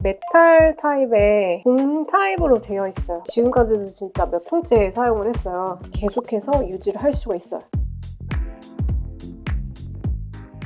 메탈 타입의 공 타입으로 되어 있어요. 지금까지도 진짜 몇 통째 사용을 했어요. 계속해서 유지를 할 수가 있어요.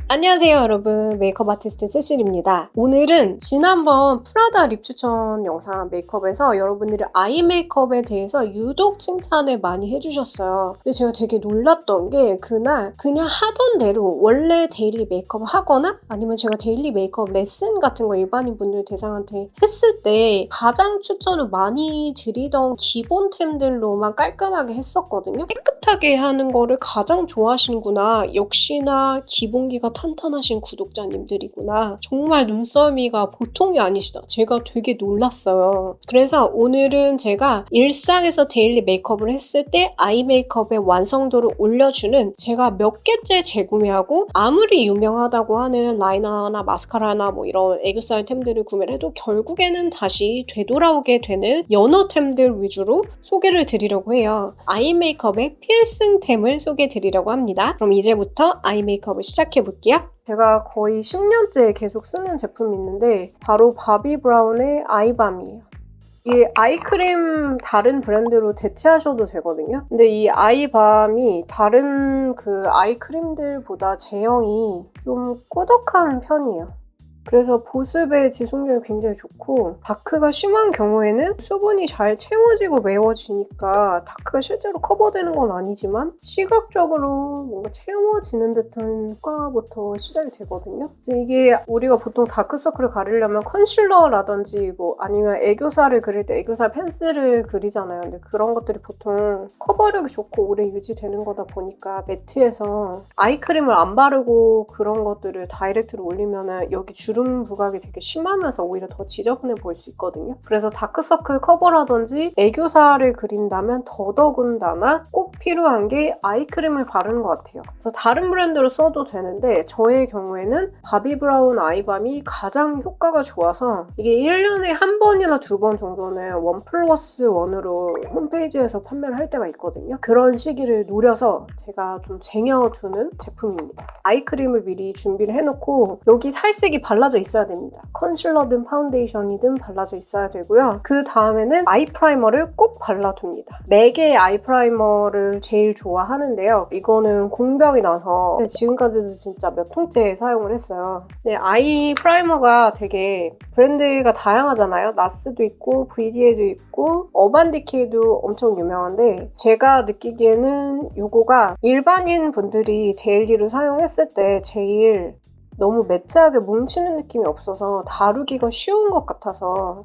안녕하세요 여러분, 메이크업 아티스트 세실입니다. 오늘은 지난번 프라다 립 추천 영상 메이크업에서 여러분들이 아이 메이크업에 대해서 유독 칭찬을 많이 해주셨어요. 근데 제가 되게 놀랐던 게 그날 그냥 하던 대로 원래 데일리 메이크업을 하거나 아니면 제가 데일리 메이크업 레슨 같은 거 일반인 분들 대상한테 했을 때 가장 추천을 많이 드리던 기본템들로만 깔끔하게 했었거든요. 깨끗하게 하는 거를 가장 좋아하시는구나. 역시나 기본기가 탄탄하신 구독자님들이구나. 정말 눈썰미가 보통이 아니시다. 제가 되게 놀랐어요. 그래서 오늘은 제가 일상에서 데일리 메이크업을 했을 때 아이 메이크업의 완성도를 올려주는 제가 몇 개째 재구매하고 아무리 유명하다고 하는 라이너나 마스카라나 뭐 이런 애교살템들을 구매를 해도 결국에는 다시 되돌아오게 되는 연어템들 위주로 소개를 드리려고 해요. 아이 메이크업의 필승템을 소개해 드리려고 합니다. 그럼 이제부터 아이 메이크업을 시작해 볼게요. 제가 거의 10년째 계속 쓰는 제품이 있는데 바로 바비 브라운의 아이밤이에요. 이 아이크림 다른 브랜드로 대체하셔도 되거든요. 근데 이 아이밤이 다른 그 아이크림들보다 제형이 좀 꾸덕한 편이에요. 그래서 보습의 지속력이 굉장히 좋고 다크가 심한 경우에는 수분이 잘 채워지고 메워지니까 다크가 실제로 커버되는 건 아니지만 시각적으로 뭔가 채워지는 듯한 효과부터 시작이 되거든요. 이게 우리가 보통 다크서클을 가리려면 컨실러라든지 뭐 아니면 애교살을 그릴 때 애교살 펜슬을 그리잖아요. 근데 그런 것들이 보통 커버력이 좋고 오래 유지되는 거다 보니까 매트에서 아이크림을 안 바르고 그런 것들을 다이렉트로 올리면은 여기 주름 부각이 되게 심하면서 오히려 더 지저분해 보일 수 있거든요. 그래서 다크서클 커버라든지 애교살을 그린다면 더더군다나 꼭 필요한 게 아이크림을 바르는 것 같아요. 그래서 다른 브랜드로 써도 되는데 저의 경우에는 바비 브라운 아이밤이 가장 효과가 좋아서 이게 1년에 한 번이나 두 번 정도는 1+1으로 홈페이지에서 판매를 할 때가 있거든요. 그런 시기를 노려서 제가 좀 쟁여두는 제품입니다. 아이크림을 미리 준비를 해놓고 여기 살색이 발라져 있어야 됩니다. 컨실러든 파운데이션이든 발라져 있어야 되고요. 그 다음에는 아이 프라이머를 꼭 발라둡니다. 맥의 아이 프라이머를 제일 좋아하는데요. 이거는 공병이 나서 지금까지도 진짜 몇 통째 사용을 했어요. 근데 아이 프라이머가 되게 브랜드가 다양하잖아요. 나스도 있고 VDA도 있고 어반디케이도 엄청 유명한데 제가 느끼기에는 이거가 일반인 분들이 데일리로 사용했을 때 제일 너무 매트하게 뭉치는 느낌이 없어서 다루기가 쉬운 것 같아서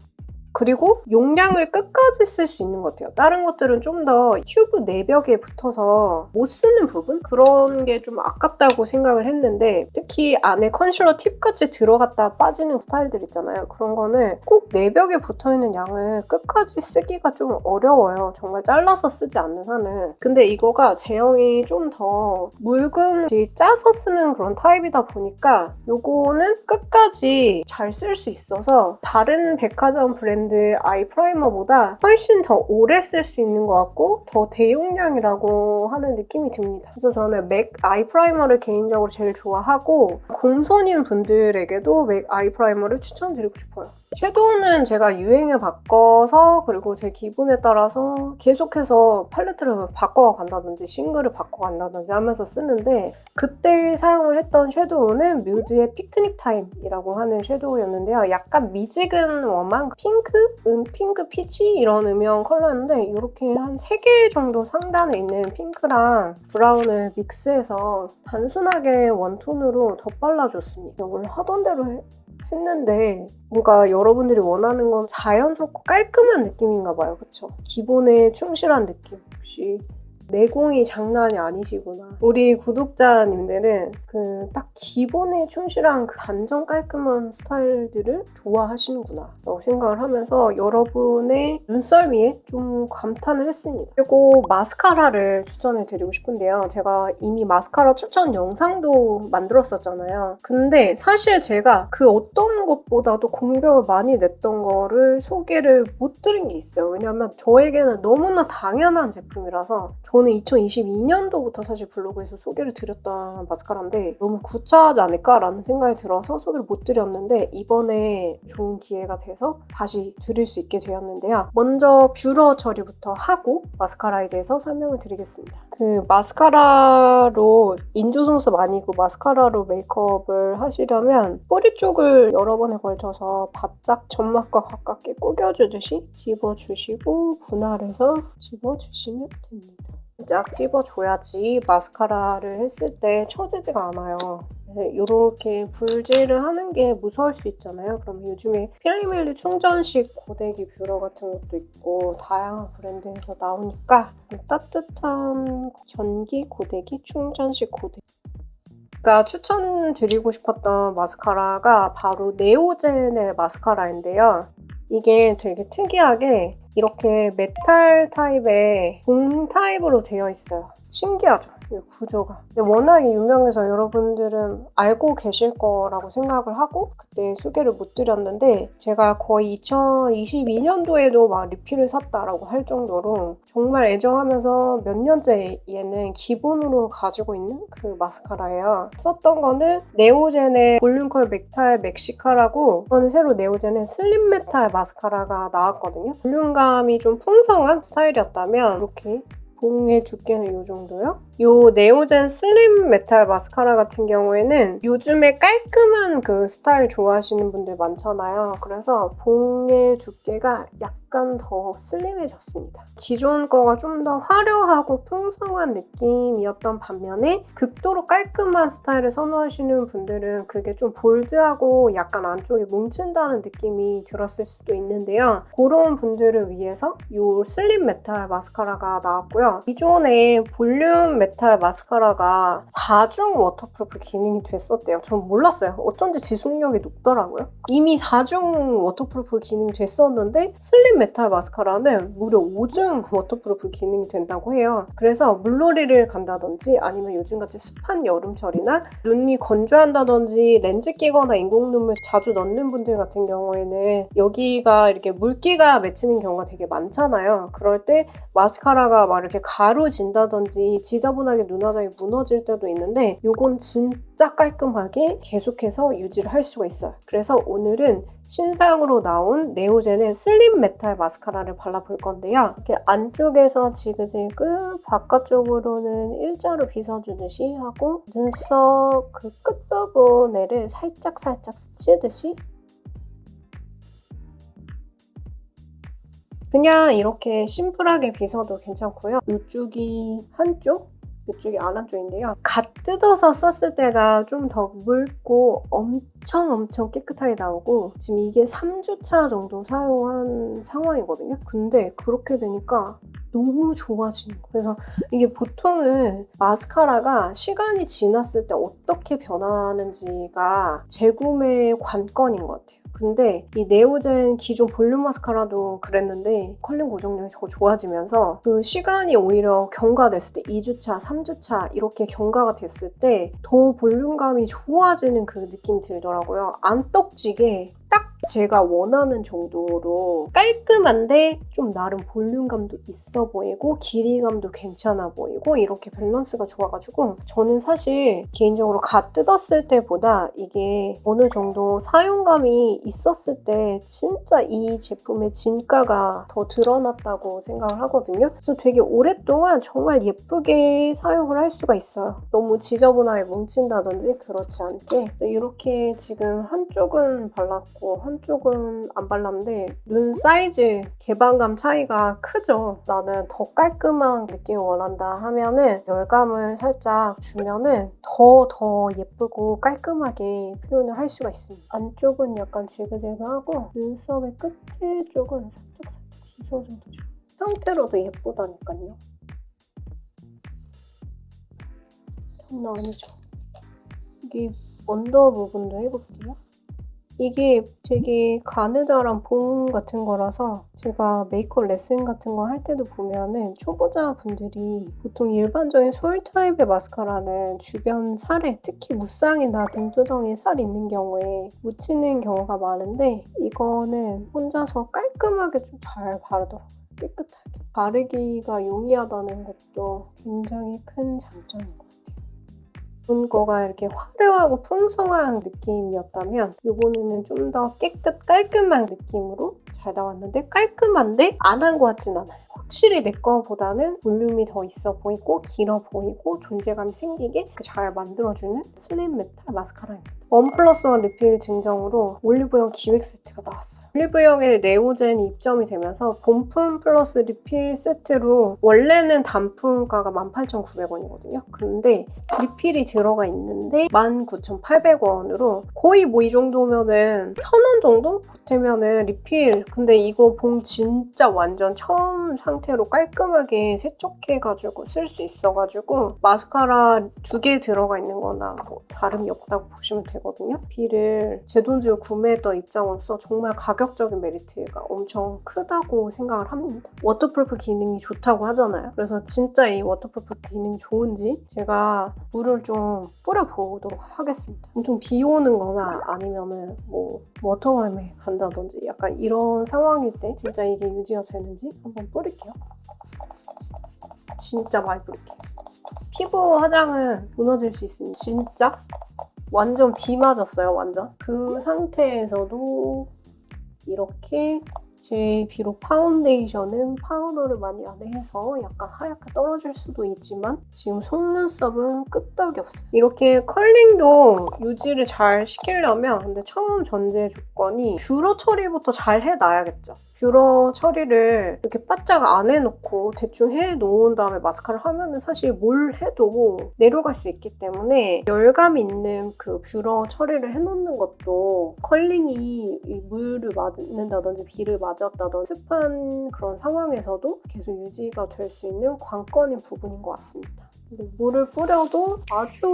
그리고 용량을 끝까지 쓸 수 있는 것 같아요. 다른 것들은 좀 더 튜브 내벽에 붙어서 못 쓰는 부분? 그런 게 좀 아깝다고 생각을 했는데 특히 안에 컨실러 팁같이 들어갔다 빠지는 스타일들 있잖아요. 그런 거는 꼭 내벽에 붙어있는 양을 끝까지 쓰기가 좀 어려워요. 정말 잘라서 쓰지 않는 한은. 근데 이거가 제형이 좀 더 묽은지 짜서 쓰는 그런 타입이다 보니까 요거는 끝까지 잘 쓸 수 있어서 다른 백화점 브랜드 아이 프라이머보다 훨씬 더 오래 쓸 수 있는 것 같고 더 대용량이라고 하는 느낌이 듭니다. 그래서 저는 맥 아이 프라이머를 개인적으로 제일 좋아하고 곰손인 분들에게도 맥 아이 프라이머를 추천드리고 싶어요. 섀도우는 제가 유행을 바꿔서 그리고 제 기분에 따라서 계속해서 팔레트를 바꿔간다든지 싱글을 바꿔간다든지 하면서 쓰는데 그때 사용을 했던 섀도우는 뮤드의 피크닉 타임이라고 하는 섀도우였는데요. 약간 미지근 웜한 핑크? 핑크 피치? 이런 음영 컬러였는데 이렇게 한 3개 정도 상단에 있는 핑크랑 브라운을 믹스해서 단순하게 원톤으로 덧발라줬습니다. 원래 하던 대로 했는데 뭔가 여러분들이 원하는 건 자연스럽고 깔끔한 느낌인가 봐요. 그쵸? 기본에 충실한 느낌. 혹시 내공이 장난이 아니시구나. 우리 구독자님들은 그 딱 기본에 충실한 그 단정 깔끔한 스타일들을 좋아하시는구나 라고 생각을 하면서 여러분의 눈썰미에 좀 감탄을 했습니다. 그리고 마스카라를 추천해드리고 싶은데요. 제가 이미 마스카라 추천 영상도 만들었었잖아요. 근데 사실 제가 그 어떤 것보다도 공격을 많이 냈던 거를 소개를 못 드린 게 있어요. 왜냐면 저에게는 너무나 당연한 제품이라서 저는 2022년도부터 사실 블로그에서 소개를 드렸던 마스카라인데 너무 구차하지 않을까라는 생각이 들어서 소개를 못 드렸는데 이번에 좋은 기회가 돼서 다시 드릴 수 있게 되었는데요. 먼저 뷰러 처리부터 하고 마스카라에 대해서 설명을 드리겠습니다. 그 마스카라로 인조속눈썹 아니고 마스카라로 메이크업을 하시려면 뿌리 쪽을 여러 번에 걸쳐서 바짝 점막과 가깝게 꾸겨주듯이 집어주시고 분할해서 집어주시면 됩니다. 쫙 집어줘야지 마스카라를 했을 때 처지지가 않아요. 이렇게 불질을 하는 게 무서울 수 있잖아요. 그러면 요즘에 필리밀리 충전식 고데기 뷰러 같은 것도 있고 다양한 브랜드에서 나오니까 따뜻한 전기 고데기, 충전식 고데기 제가 추천드리고 싶었던 마스카라가 바로 네오젠의 마스카라인데요. 이게 되게 특이하게 이렇게 메탈 타입의 공 타입으로 되어 있어요. 신기하죠? 이 구조가. 근데 워낙에 유명해서 여러분들은 알고 계실 거라고 생각을 하고 그때 소개를 못 드렸는데 제가 거의 2022년도에도 막 리필을 샀다라고 할 정도로 정말 애정하면서 몇 년째 얘는 기본으로 가지고 있는 그 마스카라예요. 썼던 거는 네오젠의 볼륨컬 메탈 멕시카라고 이번에 새로 네오젠의 슬림 메탈 마스카라가 나왔거든요. 볼륨감이 좀 풍성한 스타일이었다면 이렇게 봉의 두께는 이 정도요. 요 네오젠 슬림 메탈 마스카라 같은 경우에는 요즘에 깔끔한 그 스타일 좋아하시는 분들 많잖아요. 그래서 봉의 두께가 약간 더 슬림해졌습니다. 기존 거가 좀 더 화려하고 풍성한 느낌이었던 반면에 극도로 깔끔한 스타일을 선호하시는 분들은 그게 좀 볼드하고 약간 안쪽에 뭉친다는 느낌이 들었을 수도 있는데요. 그런 분들을 위해서 요 슬림 메탈 마스카라가 나왔고요. 기존에 볼륨 메탈 마스카라가 4중 워터프루프 기능이 됐었대요. 전 몰랐어요. 어쩐지 지속력이 높더라고요. 이미 4중 워터프루프 기능이 됐었는데 슬림 메탈 마스카라는 무려 5중 워터프루프 기능이 된다고 해요. 그래서 물놀이를 간다든지 아니면 요즘같이 습한 여름철이나 눈이 건조한다든지 렌즈 끼거나 인공눈물 자주 넣는 분들 같은 경우에는 여기가 이렇게 물기가 맺히는 경우가 되게 많잖아요. 그럴 때 마스카라가 막 이렇게 가루진다든지 지저분하게 눈화장이 무너질 때도 있는데 이건 진짜 깔끔하게 계속해서 유지를 할 수가 있어요. 그래서 오늘은 신상으로 나온 네오젠의 슬림 메탈 마스카라를 발라볼 건데요. 이렇게 안쪽에서 지그재그 바깥쪽으로는 일자로 빗어주듯이 하고 눈썹 그 끝부분에를 살짝 스치듯이 그냥 이렇게 심플하게 빗어도 괜찮고요. 이쪽이 한쪽, 이쪽이 안 한쪽인데요. 갓 뜯어서 썼을 때가 좀 더 묽고 엄청 깨끗하게 나오고 지금 이게 3주차 정도 사용한 상황이거든요. 근데 그렇게 되니까 너무 좋아지는 거예요. 그래서 이게 보통은 마스카라가 시간이 지났을 때 어떻게 변하는지가 재구매 관건인 것 같아요. 근데 이 네오젠 기존 볼륨 마스카라도 그랬는데 컬링 고정력이 더 좋아지면서 그 시간이 오히려 경과됐을 때 2주차, 3주차 이렇게 경과가 됐을 때 더 볼륨감이 좋아지는 그 느낌이 들더라고요. 안 떡지게 딱 제가 원하는 정도로 깔끔한데 좀 나름 볼륨감도 있어 보이고 길이감도 괜찮아 보이고 이렇게 밸런스가 좋아가지고 저는 사실 개인적으로 갓 뜯었을 때보다 이게 어느 정도 사용감이 있었을 때 진짜 이 제품의 진가가 더 드러났다고 생각을 하거든요. 그래서 되게 오랫동안 정말 예쁘게 사용을 할 수가 있어요. 너무 지저분하게 뭉친다든지 그렇지 않게 이렇게 지금 한쪽은 발랐고 한쪽은 안 발랐는데 눈 사이즈 개방감 차이가 크죠. 나는 더 깔끔한 느낌을 원한다 하면은 열감을 살짝 주면은 더 예쁘고 깔끔하게 표현을 할 수가 있습니다. 안쪽은 약간 지그재그하고 눈썹의 끝에 쪽은 살짝 빗어줘도 좋아요. 이 상태로도 예쁘다니까요. 장난 아니죠. 이게 언더 부분도 해볼게요. 이게 되게 가느다란 봉 같은 거라서 제가 메이크업 레슨 같은 거 할 때도 보면은 초보자분들이 보통 일반적인 솔 타입의 마스카라는 주변 살에 특히 무쌍이나 눈두덩이에 살 있는 경우에 묻히는 경우가 많은데 이거는 혼자서 깔끔하게 좀 잘 바르더라고요. 깨끗하게. 바르기가 용이하다는 것도 굉장히 큰 장점인 것 같아요. 이번 거가 이렇게 화려하고 풍성한 느낌이었다면 이번에는 좀 더 깨끗 깔끔한 느낌으로 잘 나왔는데, 깔끔한데 안 한 것 같진 않아요. 확실히 내 거보다는 볼륨이 더 있어 보이고 길어 보이고 존재감이 생기게 잘 만들어주는 슬림 메탈 마스카라입니다. 1+1 리필 증정으로 올리브영 기획 세트가 나왔어요. 올리브영의 네오젠이 입점이 되면서 본품 플러스 리필 세트로 원래는 단품가가 18,900원이거든요. 근데 리필이 들어가 있는데 19,800원으로 거의 뭐 이 정도면은 1,000원 정도 보태면은 리필. 근데 이거 봉 진짜 완전 처음 상태로 깔끔하게 세척해가지고 쓸 수 있어가지고 마스카라 2개 들어가 있는 거나 뭐 다름이 없다고 보시면 되거든요. 리필을 제 돈 주고 구매했던 입장으로서 정말 가격적인 메리트가 엄청 크다고 생각을 합니다. 워터프루프 기능이 좋다고 하잖아요. 그래서 진짜 이 워터프루프 기능이 좋은지 제가 물을 좀 뿌려보도록 하겠습니다. 엄청 비 오는 거나 아니면은 뭐 워터밤에 간다든지 약간 이런 상황일 때 진짜 이게 유지가 되는지 한번 뿌릴게요. 진짜 많이 뿌릴게요. 피부 화장은 무너질 수 있습니다. 진짜 완전 비 맞았어요. 완전 그 상태에서도 이렇게 제 비록 파운데이션은 파우더를 많이 안 해서 약간 하얗게 떨어질 수도 있지만 지금 속눈썹은 끄떡이 없어요. 이렇게 컬링도 유지를 잘 시키려면 근데 처음 전제 조건이 뷰러 처리부터 잘 해놔야겠죠. 뷰러 처리를 이렇게 바짝 안 해놓고 대충 해놓은 다음에 마스카라를 하면은 사실 뭘 해도 내려갈 수 있기 때문에 열감 있는 그 뷰러 처리를 해놓는 것도 컬링이 이 물을 맞는다든지 비를 맞았다든지 습한 그런 상황에서도 계속 유지가 될 수 있는 관건인 부분인 것 같습니다. 물을 뿌려도 아주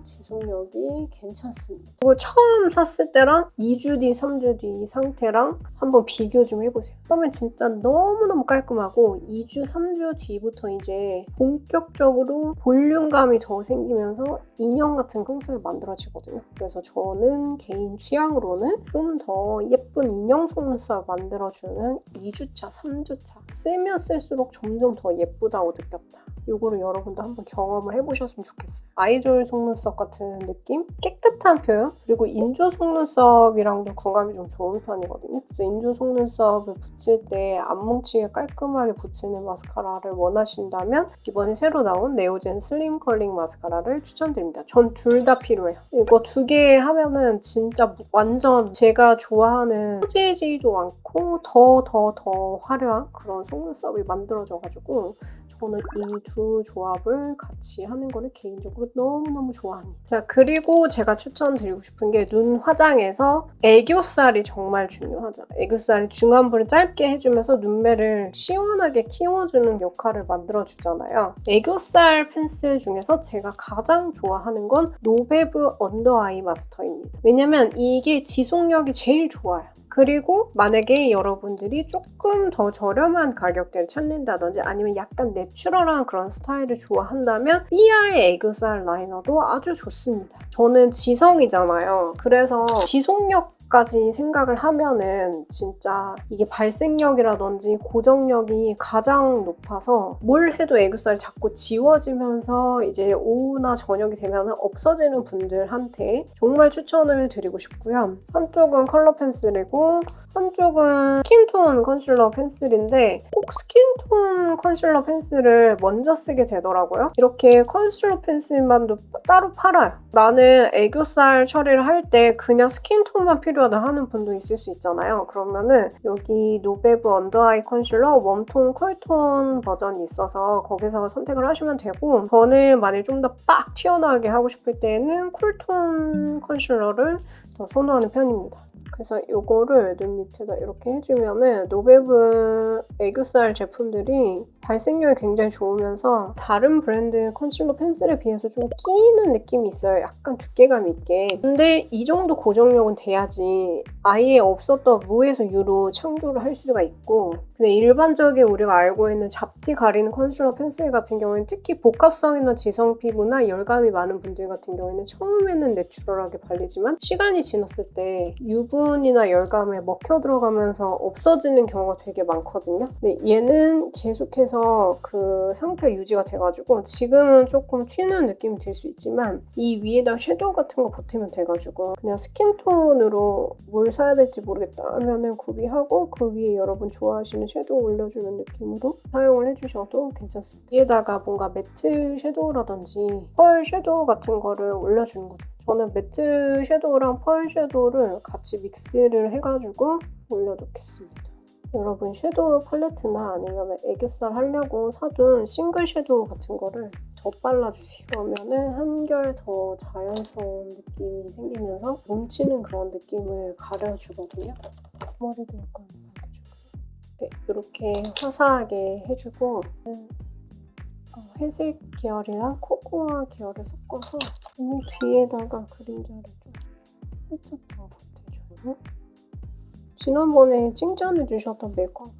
지속력이 괜찮습니다. 이거 처음 샀을 때랑 2주 뒤, 3주 뒤 상태랑 한번 비교 좀 해보세요. 그러면 진짜 너무너무 깔끔하고 2주, 3주 뒤부터 이제 본격적으로 볼륨감이 더 생기면서 인형 같은 속눈썹이 만들어지거든요. 그래서 저는 개인 취향으로는 좀 더 예쁜 인형 속눈썹을 만들어주는 2주차, 3주차 쓰면 쓸수록 점점 더 예쁘다고 느꼈다. 이거를 여러분도 한번 경험을 해보셨으면 좋겠어요. 아이돌 속눈썹 같은 느낌? 깨끗한 표현? 그리고 인조 속눈썹이랑도 궁합이 좀 좋은 편이거든요. 그래서 인조 속눈썹을 붙일 때 안 뭉치게 깔끔하게 붙이는 마스카라를 원하신다면 이번에 새로 나온 네오젠 슬림 컬링 마스카라를 추천드립니다. 전 둘 다 필요해요. 이거 2개 하면은 진짜 완전 제가 좋아하는 소재지도 않고 더 화려한 그런 속눈썹이 만들어져가지고 저는 이 두 조합을 같이 하는 거를 개인적으로 너무너무 좋아합니다. 자, 그리고 제가 추천드리고 싶은 게 눈 화장에서 애교살이 정말 중요하죠. 애교살이 중안부를 짧게 해주면서 눈매를 시원하게 키워주는 역할을 만들어주잖아요. 애교살 펜슬 중에서 제가 가장 좋아하는 건 노베브 언더 아이 마스터입니다. 왜냐면 이게 지속력이 제일 좋아요. 그리고 만약에 여러분들이 조금 더 저렴한 가격대를 찾는다든지 아니면 약간 내추럴한 그런 스타일을 좋아한다면 삐아의 애교살 라이너도 아주 좋습니다. 저는 지성이잖아요. 그래서 지속력까지 생각을 하면은 진짜 이게 발색력이라든지 고정력이 가장 높아서 뭘 해도 애교살이 자꾸 지워지면서 이제 오후나 저녁이 되면 없어지는 분들한테 정말 추천을 드리고 싶고요. 한쪽은 컬러 펜슬이고 한쪽은 스킨톤 컨실러 펜슬인데 꼭 스킨톤 컨실러 펜슬을 먼저 쓰게 되더라고요. 이렇게 컨실러 펜슬만도 따로 팔아요. 나는 애교살 처리를 할 때 그냥 스킨톤만 필요하다 하는 분도 있을 수 있잖아요. 그러면은 여기 노베브 언더아이 컨실러 웜톤, 쿨톤 버전이 있어서 거기서 선택을 하시면 되고 저는 만약에 좀 더 빡 튀어나오게 하고 싶을 때는 쿨톤 컨실러를 더 선호하는 편입니다. 그래서 이거를 눈 밑에다 이렇게 해주면은 노베브 애교살 제품들이 발색력이 굉장히 좋으면서 다른 브랜드 컨실러 펜슬에 비해서 좀 끼는 느낌이 있어요. 약간 두께감 있게. 근데 이 정도 고정력은 돼야지 아예 없었던 무에서 유로 창조를 할 수가 있고 근데 일반적인 우리가 알고 있는 잡티 가리는 컨실러 펜슬 같은 경우에는 특히 복합성이나 지성 피부나 열감이 많은 분들 같은 경우에는 처음에는 내추럴하게 발리지만 시간이 지났을 때 유분 유분이나 열감에 먹혀 들어가면서 없어지는 경우가 되게 많거든요. 근데 얘는 계속해서 그 상태 유지가 돼가지고 지금은 조금 튀는 느낌이 들 수 있지만 이 위에다 섀도우 같은 거 보태면 돼가지고 그냥 스킨톤으로 뭘 사야 될지 모르겠다 하면은 구비하고 그 위에 여러분 좋아하시는 섀도우 올려주는 느낌으로 사용을 해주셔도 괜찮습니다. 위에다가 뭔가 매트 섀도우라든지 펄 섀도우 같은 거를 올려주는 거죠. 저는 매트 섀도우랑 펄 섀도우를 같이 믹스를 해가지고 올려놓겠습니다. 여러분 섀도우 팔레트나 아니면 애교살 하려고 사둔 싱글 섀도우 같은 거를 더 발라주세요. 그러면은 한결 더 자연스러운 느낌이 생기면서 뭉치는 그런 느낌을 가려주거든요. 머리도 약간 해줄까요? 네, 이렇게 화사하게 해주고 회색 계열이랑 코코아 계열을 섞어서 이 뒤에다가 그림자를 좀 살짝 더 보태주고 지난번에 칭찬해주셨던 메이크업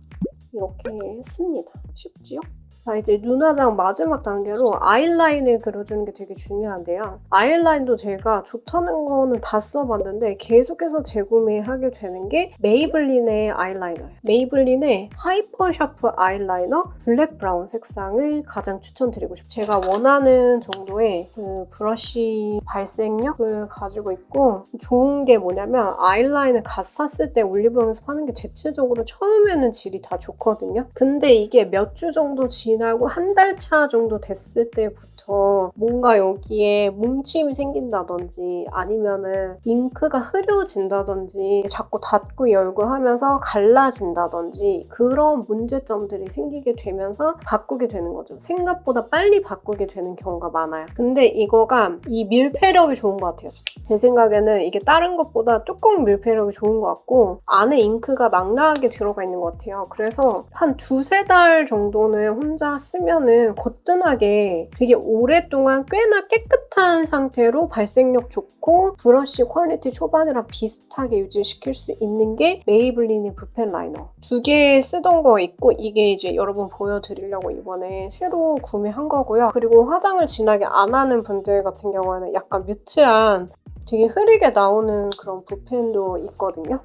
이렇게 했습니다. 쉽지요? 자, 이제 눈화장 마지막 단계로 아이라인을 그려주는 게 되게 중요한데요. 아이라인도 제가 좋다는 거는 다 써봤는데 계속해서 재구매하게 되는 게 메이블린의 아이라이너예요. 메이블린의 하이퍼 샤프 아이라이너 블랙 브라운 색상을 가장 추천드리고 싶어요. 제가 원하는 정도의 그 브러쉬 발색력을 가지고 있고 좋은 게 뭐냐면 아이라인을 갓 샀을 때 올리브영에서 파는 게 대체적으로 처음에는 질이 다 좋거든요. 근데 이게 몇 주 정도 지나고 한 달 차 정도 됐을 때부터 뭔가 여기에 뭉침이 생긴다든지 아니면은 잉크가 흐려진다든지 자꾸 닫고 열고 하면서 갈라진다든지 그런 문제점들이 생기게 되면서 바꾸게 되는 거죠. 생각보다 빨리 바꾸게 되는 경우가 많아요. 근데 이거가 이 밀폐력이 좋은 것 같아요. 제 생각에는 이게 다른 것보다 조금 밀폐력이 좋은 것 같고 안에 잉크가 낭낭하게 들어가 있는 것 같아요. 그래서 한 두세 달 정도는 혼자 쓰면은 거뜬하게 되게 오랫동안 꽤나 깨끗한 상태로 발색력 좋고 브러쉬 퀄리티 초반이랑 비슷하게 유지시킬 수 있는 게 메이블린의 붓펜 라이너. 두 개 쓰던 거 있고 이게 이제 여러분 보여드리려고 이번에 새로 구매한 거고요. 그리고 화장을 진하게 안 하는 분들 같은 경우에는 약간 뮤트한 되게 흐리게 나오는 그런 붓펜도 있거든요.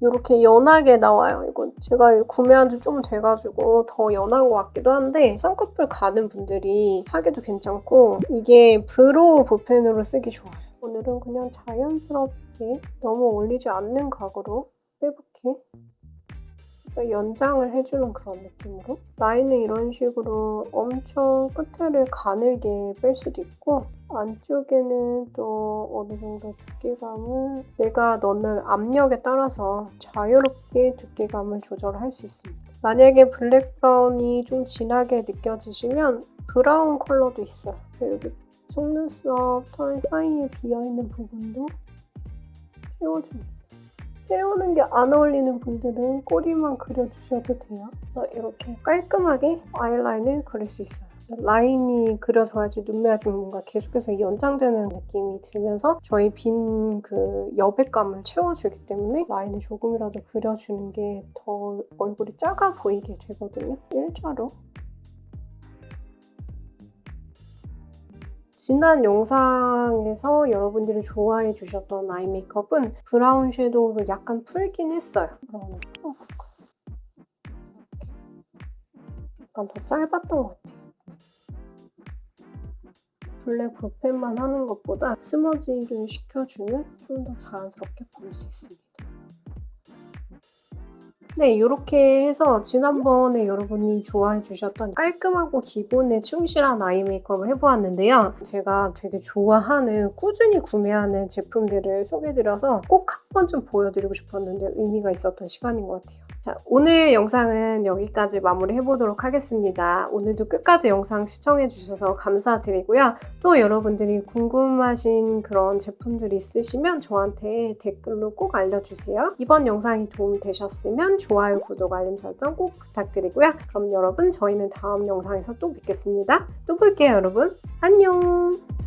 이렇게 연하게 나와요. 이건 제가 구매한 지 좀 돼가지고 더 연한 것 같기도 한데 쌍꺼풀 가는 분들이 하기도 괜찮고 이게 브로우 붓펜으로 쓰기 좋아요. 오늘은 그냥 자연스럽게 너무 올리지 않는 각으로 빼볼게. 살짝 연장을 해주는 그런 느낌으로 라인은 이런 식으로 엄청 끝에를 가늘게 뺄 수도 있고 안쪽에는 또 어느 정도 두께감을 내가 넣는 압력에 따라서 자유롭게 두께감을 조절할 수 있습니다. 만약에 블랙 브라운이 좀 진하게 느껴지시면 브라운 컬러도 있어요. 여기 속눈썹 털 사이에 비어있는 부분도 채워줍니다. 채우는 게 안 어울리는 분들은 꼬리만 그려주셔도 돼요. 그래서 이렇게 깔끔하게 아이라인을 그릴 수 있어요. 라인이 그려져야지 눈매가 좀 뭔가 계속해서 연장되는 느낌이 들면서 저희 빈 그 여백감을 채워주기 때문에 라인을 조금이라도 그려주는 게 더 얼굴이 작아 보이게 되거든요. 일자로. 지난 영상에서 여러분들이 좋아해 주셨던 아이 메이크업은 브라운 섀도우로 약간 풀긴 했어요. 브라운을 풀어볼까요? 약간 더 짧았던 것 같아요. 블랙 붓펜만 하는 것보다 스머지를 시켜주면 좀 더 자연스럽게 보일 수 있습니다. 네, 이렇게 해서 지난번에 여러분이 좋아해 주셨던 깔끔하고 기본에 충실한 아이 메이크업을 해보았는데요. 제가 되게 좋아하는, 꾸준히 구매하는 제품들을 소개해드려서 꼭 한 번쯤 보여드리고 싶었는데 의미가 있었던 시간인 것 같아요. 자, 오늘 영상은 여기까지 마무리해보도록 하겠습니다. 오늘도 끝까지 영상 시청해주셔서 감사드리고요. 또 여러분들이 궁금하신 그런 제품들이 있으시면 저한테 댓글로 꼭 알려주세요. 이번 영상이 도움이 되셨으면 좋아요, 구독, 알림 설정 꼭 부탁드리고요. 그럼 여러분 저희는 다음 영상에서 또 뵙겠습니다. 또 볼게요 여러분. 안녕.